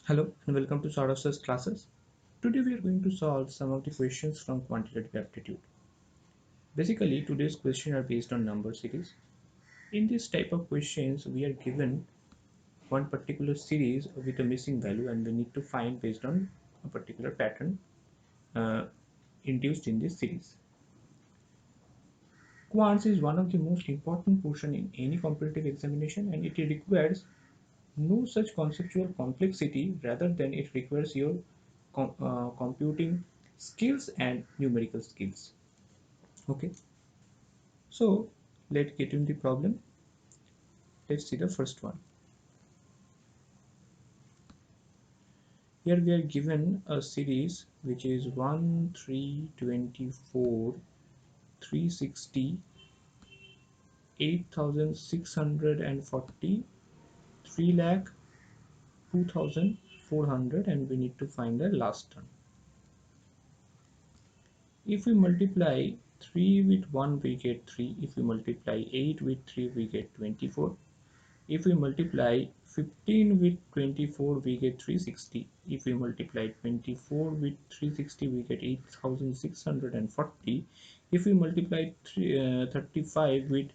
Hello and welcome to Saras's classes. Today we are going to solve some of the questions from quantitative aptitude. Basically, today's questions are based on number series. In this type of questions, we are given one particular series with a missing value and we need to find based on a particular pattern uh, induced in this series. Quants is one of the most important portion in any competitive examination and it requires no such conceptual complexity, rather than it requires your computing skills and numerical skills. Okay, so let's get into the problem. Let's see the first one. Here we are given a series which is 1 3 24 360 8640 3 lakh 2400 and we need to find the last term. If we multiply 3 with 1 we get 3, if we multiply 8 with 3 we get 24, if we multiply 15 with 24 we get 360, if we multiply 24 with 360 we get 8640, if we multiply 35 with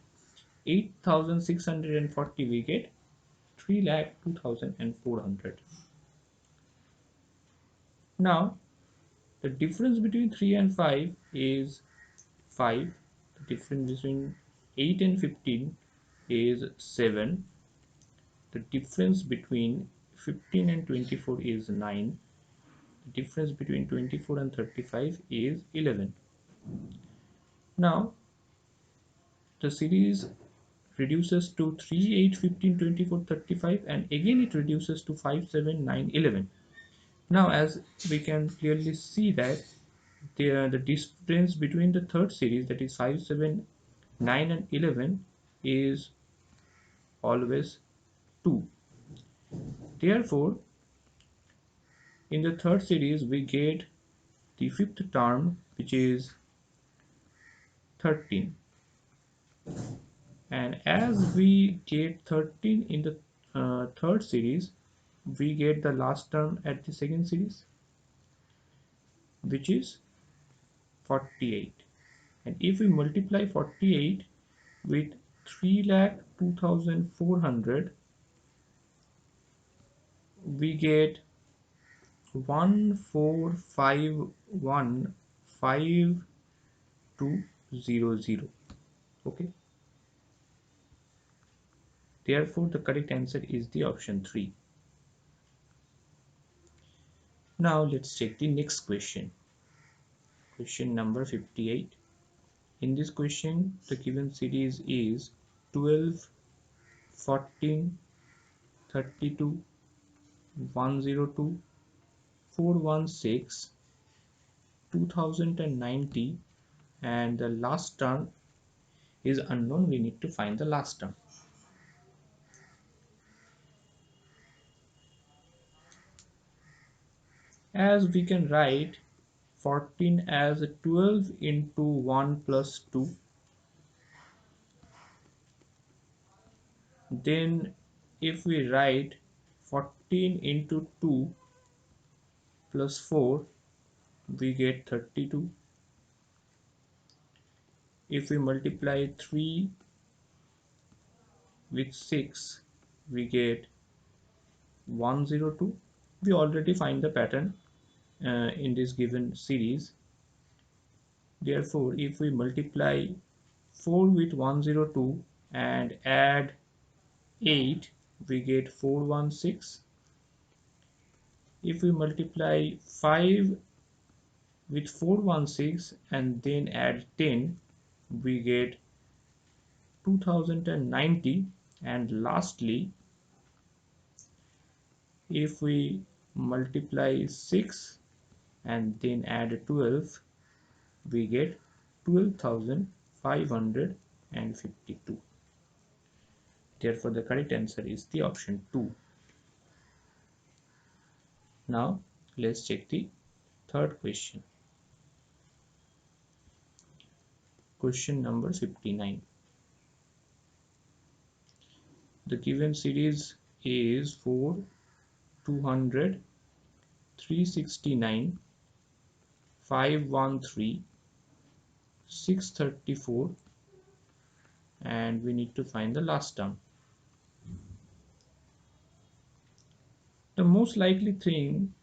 8640 we get 3,02,400. Now the difference between 3 and 5 is 5. The difference between 8 and 15 is 7. The difference between 15 and 24 is 9. The difference between 24 and 35 is 11. Now the series reduces to 3, 8, 15, 24, 35 and again it reduces to 5, 7, 9, 11. Now as we can clearly see that the difference between the third series, that is 5, 7, 9 and 11, is always 2. Therefore, in the third series we get the fifth term which is 13, and as we get 13 in the third series we get the last term at the second series which is 48, and if we multiply 48 with 3,02,400 we get 14515,200. Okay, therefore the correct answer is the option 3. Now let's check the next question. Question number 58. In this question the given series is 12, 14, 32, 102, 416, 2090 and the last term is unknown. We need to find the last term. As we can write 14 as 12 into 1 plus 2, then if we write 14 into 2 plus 4 we get 32. If we multiply 3 with 6 we get 102. We already find the pattern in this given series. Therefore if we multiply 4 with 102 and add 8 we get 416. If we multiply 5 with 416 and then add 10 we get 2090, and lastly if we multiply 6 and then add 12 we get 12,552. Therefore the correct answer is the option 2. Now let's check the third question. Question number 59. The given series is 4, 200, 369, 513, 634, and we need to find the last term. The most likely thing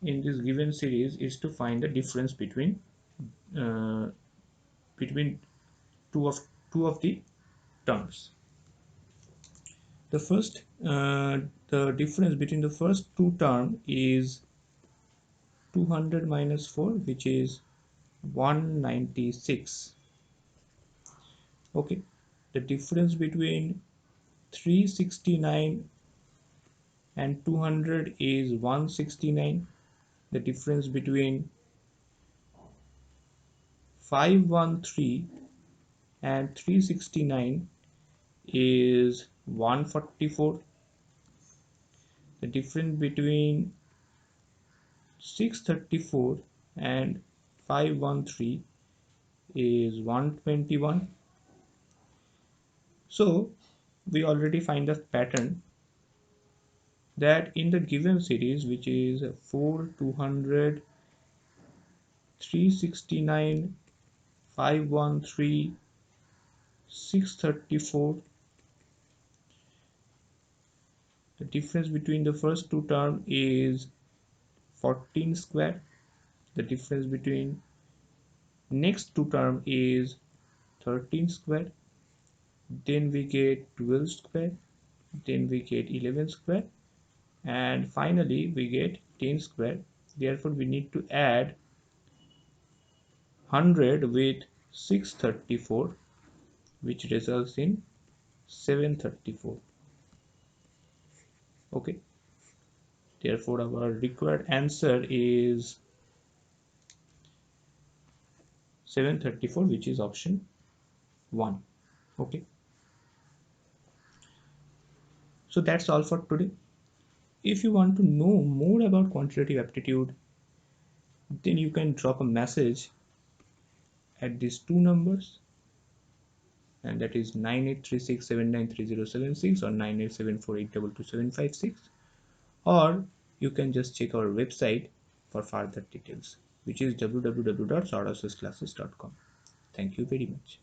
in this given series is to find the difference uh, between two of the terms. The first, the difference between the first two term is 200 minus 4, which is 196. Okay, the difference between 369 and 200 is 169. The difference between 513 and 369 is 144. The difference between 634 and 513 is 121. So we already find the pattern that in the given series, which is 4, 200, 369, 513, 634, the difference between the first two terms is 14 square. The difference between next two terms is 13 square. Then we get 12 square. Then we get 11 square. And finally we get 10 square. Therefore we need to add 100 with 634, which results in 734. Okay, therefore our required answer is 734, which is option 1. Okay, so that's all for today. If you want to know more about quantitative aptitude, then you can drop a message at these two numbers, and that is 9836793076 or 9874822756, or you can just check our website for further details, which is www.sorosesclasses.com. Thank you very much.